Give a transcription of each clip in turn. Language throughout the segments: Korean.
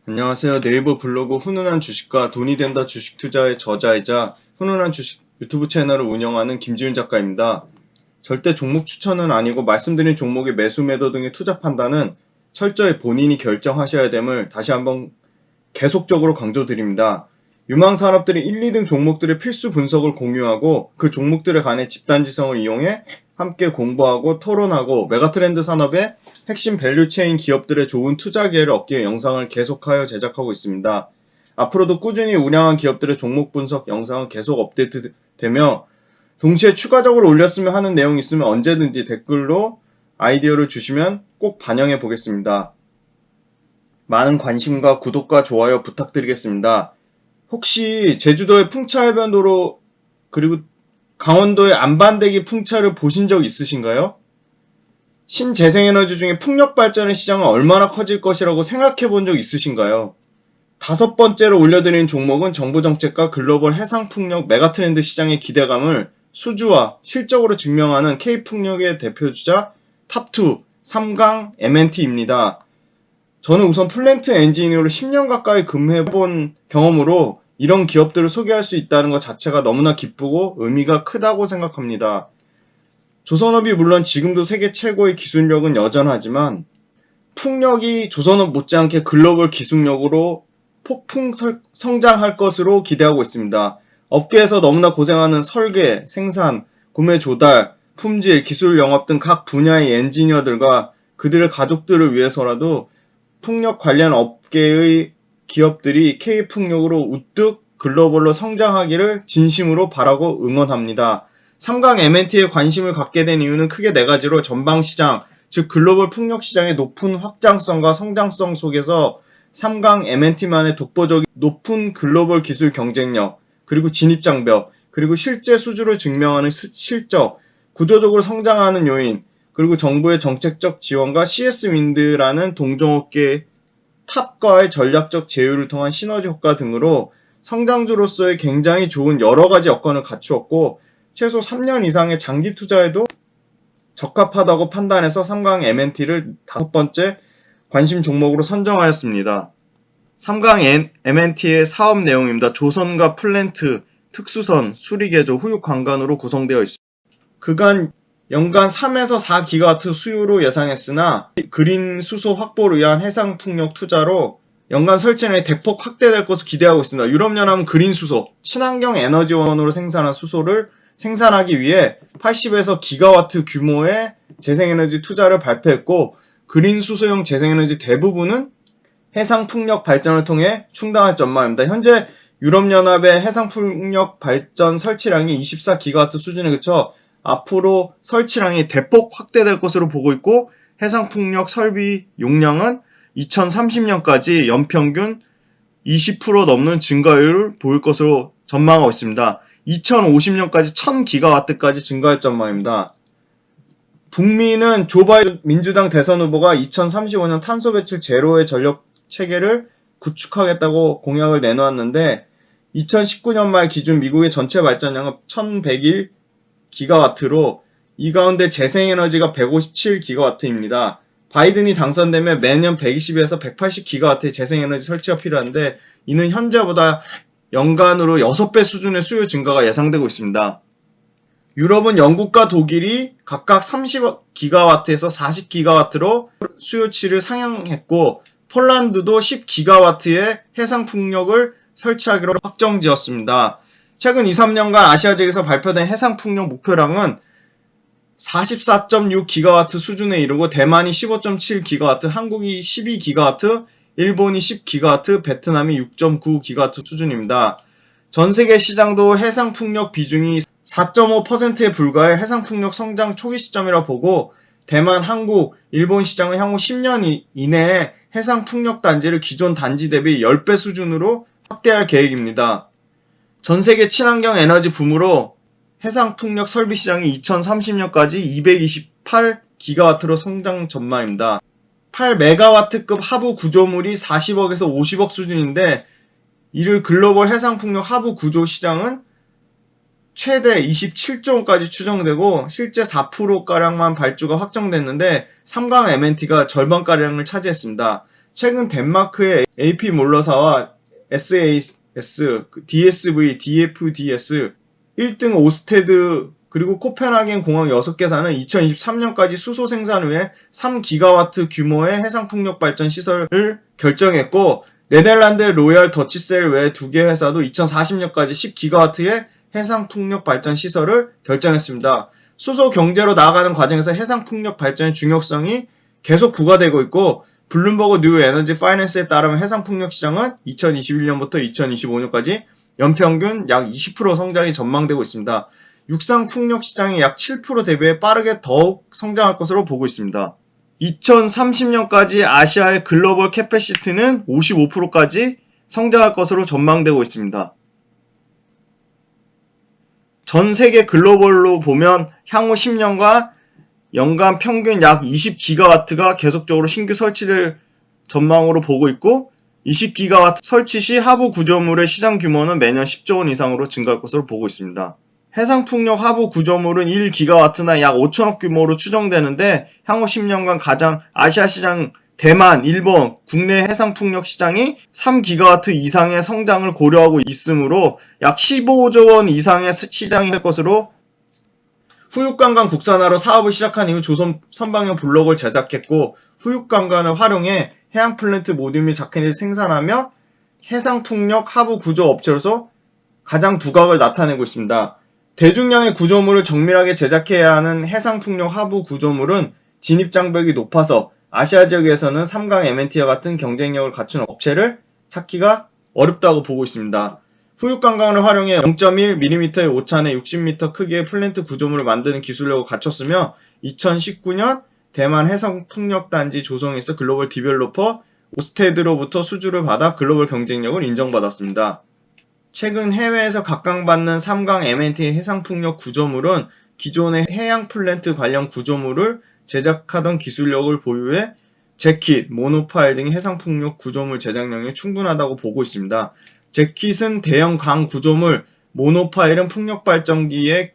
안녕하세요. 네이버 블로그 훈훈한 주식과 돈이 된다 주식 투자의 저자이자 훈훈한 주식 유튜브 채널을 운영하는 김지훈 작가입니다. 절대 종목 추천은 아니고 말씀드린 종목의 매수 매도 등의 투자 판단은 철저히 본인이 결정하셔야 됨을 다시 한번 계속적으로 강조드립니다. 유망 산업들의 1, 2등 종목들의 필수 분석을 공유하고 그 종목들에 관해 집단지성을 이용해 함께 공부하고 토론하고 메가트렌드 산업의 핵심 밸류체인 기업들의 좋은 투자 기회를 얻기 위해 영상을 계속하여 제작하고 있습니다. 앞으로도 꾸준히 우량한 기업들의 종목 분석 영상은 계속 업데이트되며 동시에 추가적으로 올렸으면 하는 내용이 있으면 언제든지 댓글로 아이디어를 주시면 꼭 반영해 보겠습니다. 많은 관심과 구독과 좋아요 부탁드리겠습니다. 혹시 제주도의 풍차해변도로 그리고 강원도의 안반대기 풍차를 보신 적 있으신가요? 신재생에너지 중에 풍력발전의 시장은 얼마나 커질 것이라고 생각해 본 적 있으신가요? 5번째로 올려드린 종목은 정부정책과 글로벌 해상풍력 메가트렌드 시장의 기대감을 수주와 실적으로 증명하는 K풍력의 대표주자 탑2 삼강 MNT입니다. 저는 우선 플랜트 엔지니어로 10년 가까이 근무해본 경험으로 이런 기업들을 소개할 수 있다는 것 자체가 너무나 기쁘고 의미가 크다고 생각합니다. 조선업이 물론 지금도 세계 최고의 기술력은 여전하지만 풍력이 조선업 못지않게 글로벌 기술력으로 폭풍 성장할 것으로 기대하고 있습니다. 업계에서 너무나 고생하는 설계, 생산, 구매 조달, 품질, 기술 영업 등 각 분야의 엔지니어들과 그들의 가족들을 위해서라도 풍력 관련 업계의 기업들이 K풍력으로 우뚝 글로벌로 성장하기를 진심으로 바라고 응원합니다. 삼강 MNT에 관심을 갖게 된 이유는 크게 4가지로 전방시장, 즉 글로벌 풍력시장의 높은 확장성과 성장성 속에서 삼강 MNT만의 독보적인 높은 글로벌 기술 경쟁력, 그리고 진입장벽, 그리고 실제 수주를 증명하는 실적, 구조적으로 성장하는 요인, 그리고 정부의 정책적 지원과 CS윈드라는 동종업계 탑과의 전략적 제휴를 통한 시너지 효과 등으로 성장주로서의 굉장히 좋은 여러가지 여건을 갖추었고 최소 3년 이상의 장기 투자에도 적합하다고 판단해서 삼강 MNT를 5번째 관심 종목으로 선정하였습니다. 삼강 MNT의 사업 내용입니다. 조선과 플랜트, 특수선, 수리개조, 후육관관으로 구성되어 있습니다. 그간 연간 3에서 4기가와트 수요로 예상했으나 그린 수소 확보를 위한 해상풍력 투자로 연간 설치량이 대폭 확대될 것으로 기대하고 있습니다. 유럽연합은 그린 수소, 친환경 에너지원으로 생산한 수소를 생산하기 위해 80에서 기가와트 규모의 재생에너지 투자를 발표했고 그린 수소용 재생에너지 대부분은 해상풍력 발전을 통해 충당할 전망입니다. 현재 유럽연합의 해상풍력 발전 설치량이 24기가와트 수준에 그쳐 앞으로 설치량이 대폭 확대될 것으로 보고 있고 해상풍력 설비 용량은 2030년까지 연평균 20% 넘는 증가율을 보일 것으로 전망하고 있습니다. 2050년까지 1000기가와트까지 증가할 전망입니다. 북미는 조 바이든 민주당 대선 후보가 2035년 탄소 배출 제로의 전력 체계를 구축하겠다고 공약을 내놓았는데 2019년 말 기준 미국의 전체 발전량은 1101기가와트로 이 가운데 재생에너지가 157기가와트입니다. 바이든이 당선되면 매년 120에서 180기가와트의 재생에너지 설치가 필요한데 이는 현재보다 연간으로 6배 수준의 수요 증가가 예상되고 있습니다. 유럽은 영국과 독일이 각각 30기가와트에서 40기가와트로 수요치를 상향했고 폴란드도 10기가와트의 해상풍력을 설치하기로 확정지었습니다. 최근 2, 3년간 아시아 지역에서 발표된 해상풍력 목표량은 44.6기가와트 수준에 이르고 대만이 15.7기가와트, 한국이 12기가와트, 일본이 10기가와트, 베트남이 6.9기가와트 수준입니다. 전세계 시장도 해상풍력 비중이 4.5%에 불과해 해상풍력 성장 초기 시점이라 보고 대만, 한국, 일본 시장은 향후 10년 이내에 해상풍력 단지를 기존 단지 대비 10배 수준으로 확대할 계획입니다. 전세계 친환경 에너지 붐으로 해상풍력 설비 시장이 2030년까지 228기가와트로 성장 전망입니다. 8메가와트급 하부 구조물이 40억에서 50억 수준인데 이를 글로벌 해상풍력 하부 구조 시장은 최대 27조 원까지 추정되고 실제 4%가량만 발주가 확정됐는데 삼강 MNT가 절반가량을 차지했습니다. 최근 덴마크의 AP 몰러사와 SAS, DSV, DFDS, 1등 오스테드 그리고 코펜하겐 공항 6개사는 2023년까지 수소 생산 후에 3기가와트 규모의 해상풍력 발전 시설을 결정했고, 네덜란드 로얄 더치셀 외 2개 회사도 2040년까지 10기가와트의 해상풍력 발전 시설을 결정했습니다. 수소 경제로 나아가는 과정에서 해상풍력 발전의 중요성이 계속 부과되고 있고, 블룸버그 뉴 에너지 파이낸스에 따르면 해상풍력 시장은 2021년부터 2025년까지 연평균 약 20% 성장이 전망되고 있습니다. 육상 풍력 시장이 약 7% 대비해 빠르게 더욱 성장할 것으로 보고 있습니다. 2030년까지 아시아의 글로벌 캐패시티는 55%까지 성장할 것으로 전망되고 있습니다. 전 세계 글로벌로 보면 향후 10년간 연간 평균 약 20기가와트가 계속적으로 신규 설치될 전망으로 보고 있고, 20기가와트 설치 시 하부 구조물의 시장 규모는 매년 10조 원 이상으로 증가할 것으로 보고 있습니다. 해상풍력 하부 구조물은 1기가와트나 약 5천억 규모로 추정되는데, 향후 10년간 가장 아시아 시장 대만, 일본, 국내 해상풍력 시장이 3기가와트 이상의 성장을 고려하고 있으므로 약 15조 원 이상의 시장이 될 것으로, 후육강간 국산화로 사업을 시작한 이후 조선 선박용 블록을 제작했고, 후육강간을 활용해 해양 플랜트 모듈 및 자켓을 생산하며 해상풍력 하부 구조 업체로서 가장 두각을 나타내고 있습니다. 대중량의 구조물을 정밀하게 제작해야 하는 해상풍력 하부 구조물은 진입장벽이 높아서 아시아 지역에서는 3강 M&T와 같은 경쟁력을 갖춘 업체를 찾기가 어렵다고 보고 있습니다. 후육강간을 활용해 0.1mm의 오찬에 60m 크기의 플랜트 구조물을 만드는 기술력을 갖췄으며, 2019년 대만 해상풍력단지 조성에서 글로벌 디벨로퍼 오스테드로부터 수주를 받아 글로벌 경쟁력을 인정받았습니다. 최근 해외에서 각광받는 3강 M&T 해상풍력 구조물은 기존의 해양 플랜트 관련 구조물을 제작하던 기술력을 보유해 재킷, 모노파일 등의 해상풍력 구조물 제작력이 충분하다고 보고 있습니다. 재킷은 대형 강 구조물, 모노파일은 풍력발전기의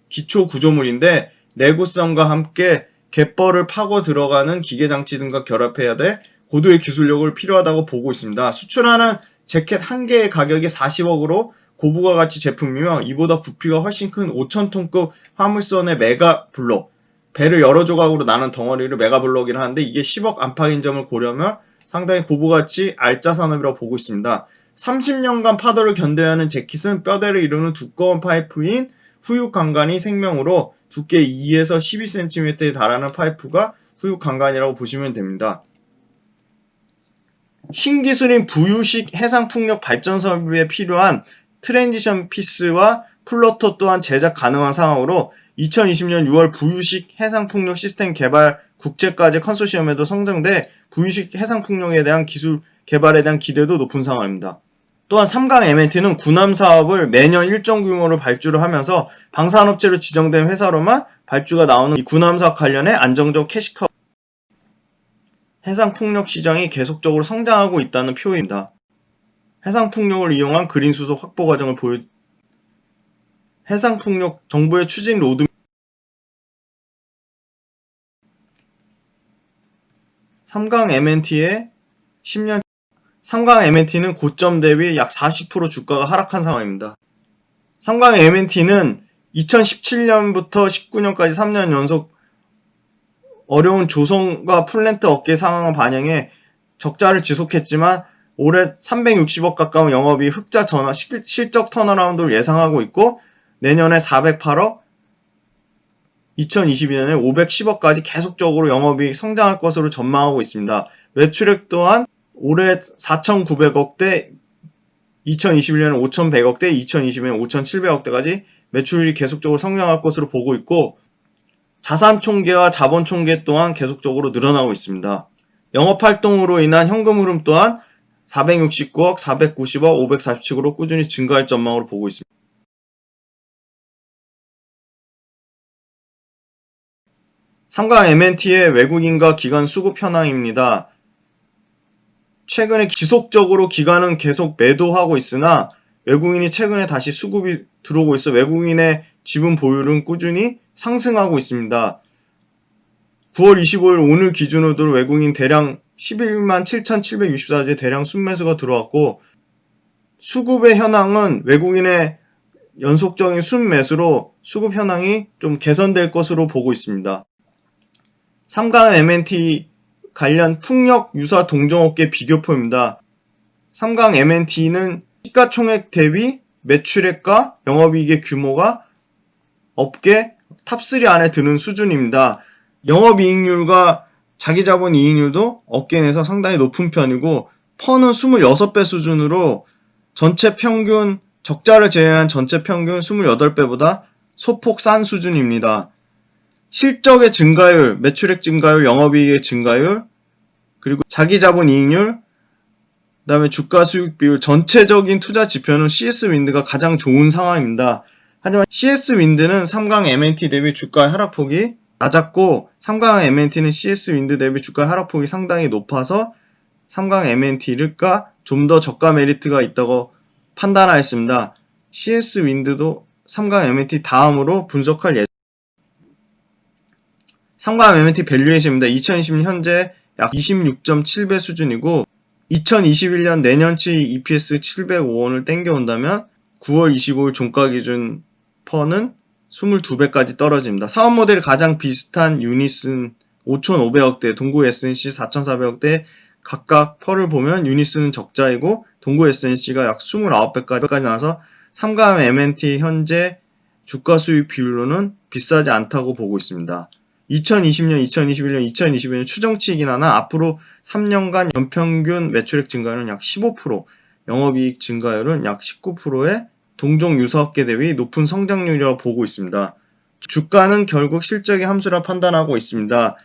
기초 구조물인데, 내구성과 함께 갯벌을 파고 들어가는 기계장치 등과 결합해야 돼 고도의 기술력을 필요하다고 보고 있습니다. 수출하는 재킷 한 개의 가격이 40억으로 고부가 가치 제품이며, 이보다 부피가 훨씬 큰 5,000톤급 화물선의 메가블록, 배를 여러 조각으로 나눈 덩어리를 메가블록이라 하는데, 이게 10억 안팎인 점을 고려하며 상당히 고부가치 알짜 산업이라고 보고 있습니다. 30년간 파도를 견뎌야 하는 재킷은 뼈대를 이루는 두꺼운 파이프인 후육강간이 생명으로 두께 2에서 12cm에 달하는 파이프가 후육강간이라고 보시면 됩니다. 신기술인 부유식 해상풍력 발전 설비에 필요한 트랜지션 피스와 플로터 또한 제작 가능한 상황으로 2020년 6월 부유식 해상풍력 시스템 개발 국제과제 컨소시엄에도 선정돼 부유식 해상풍력에 대한 기술 개발에 대한 기대도 높은 상황입니다. 또한 3강 M&T는 군함 사업을 매년 일정 규모로 발주를 하면서 방산업체로 지정된 회사로만 발주가 나오는 이 군함 사업 관련해 안정적 캐시카우, 해상풍력 시장이 계속적으로 성장하고 있다는 표입니다. 해상풍력을 이용한 그린 수소 확보 과정을 해상풍력 정부의 추진 로드 3강 M&T의 10년 3강 M&T는 고점 대비 약 40% 주가가 하락한 상황입니다. 3강 M&T는 2017년부터 19년까지 3년 연속 어려운 조선과 플랜트 업계 상황을 반영해 적자를 지속했지만, 올해 360억 가까운 영업이 흑자 전환, 실적 턴어라운드를 예상하고 있고, 내년에 408억, 2022년에 510억까지 계속적으로 영업이 성장할 것으로 전망하고 있습니다. 매출액 또한 올해 4,900억대, 2021년에 5,100억대, 2022년에 5,700억대까지 매출이 계속적으로 성장할 것으로 보고 있고, 자산 총계와 자본 총계 또한 계속적으로 늘어나고 있습니다. 영업활동으로 인한 현금 흐름 또한 469억, 490억, 547억으로 꾸준히 증가할 전망으로 보고 있습니다. 3강 M&T의 외국인과 기관 수급 현황입니다. 최근에 지속적으로 기관은 계속 매도하고 있으나 외국인이 최근에 다시 수급이 들어오고 있어 외국인의 지분 보유는 꾸준히 상승하고 있습니다. 9월 25일 오늘 기준으로 외국인 대량 11만 7,764주의 대량 순매수가 들어왔고, 수급의 현황은 외국인의 연속적인 순매수로 수급 현황이 좀 개선될 것으로 보고 있습니다. 삼강 M&T 관련 풍력 유사 동종업계 비교표입니다. 삼강 M&T는 시가총액 대비 매출액과 영업이익의 규모가 업계 탑3 안에 드는 수준입니다. 영업이익률과 자기자본 이익률도 업계 내에서 상당히 높은 편이고, 퍼는 26배 수준으로 전체 평균, 적자를 제외한 전체 평균 28배보다 소폭 싼 수준입니다. 실적의 증가율, 매출액 증가율, 영업이익의 증가율, 그리고 자기자본 이익률, 그 다음에 주가 수익 비율, 전체적인 투자 지표는 CS윈드가 가장 좋은 상황입니다. 하지만 CS윈드는 삼강 M&T 대비 주가 하락폭이 낮았고, 삼강 M&T는 CS윈드 대비 주가 하락폭이 상당히 높아서 삼강 M&T가 좀 더 저가 메리트가 있다고 판단하였습니다. CS윈드도 삼강 M&T 다음으로 분석할 예정. 삼강 M&T 밸류에이션입니다. 2020년 현재 약 26.7배 수준이고, 2021년 내년치 EPS 705원을 땡겨온다면 9월 25일 종가 기준 퍼는 22배까지 떨어집니다. 사업 모델이 가장 비슷한 유니슨 5,500억대, 동구 S&C 4,400억대 각각 퍼를 보면 유니슨은 적자이고 동구 S&C가 약 29배까지 나와서 삼강 M&T 현재 주가 수익 비율로는 비싸지 않다고 보고 있습니다. 2020년, 2021년, 2022년 추정치이긴 하나 앞으로 3년간 연평균 매출액 증가율은 약 15%, 영업이익 증가율은 약 19%의 동종 유사업계 대비 높은 성장률이라고 보고 있습니다. 주가는 결국 실적의 함수라 판단하고 있습니다.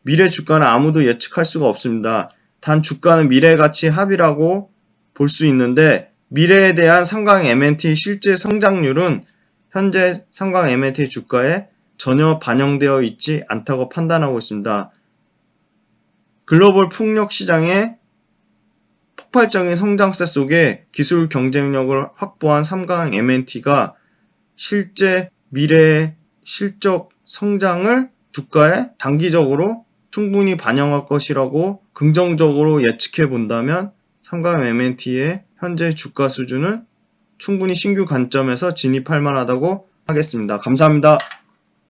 미래 주가는 아무도 예측할 수가 없습니다. 단 주가는 미래 가치 합이라고 볼 수 있는데, 미래에 대한 삼강 M&T 실제 성장률은 현재 삼강 M&T 주가에 전혀 반영되어 있지 않다고 판단하고 있습니다. 글로벌 풍력 시장의 폭발적인 성장세 속에 기술 경쟁력을 확보한 삼강 M&T가 실제 미래의 실적 성장을 주가에 단기적으로 충분히 반영할 것이라고 긍정적으로 예측해 본다면 삼강 M&T의 현재 주가 수준은 충분히 신규 관점에서 진입할 만하다고 하겠습니다. 감사합니다.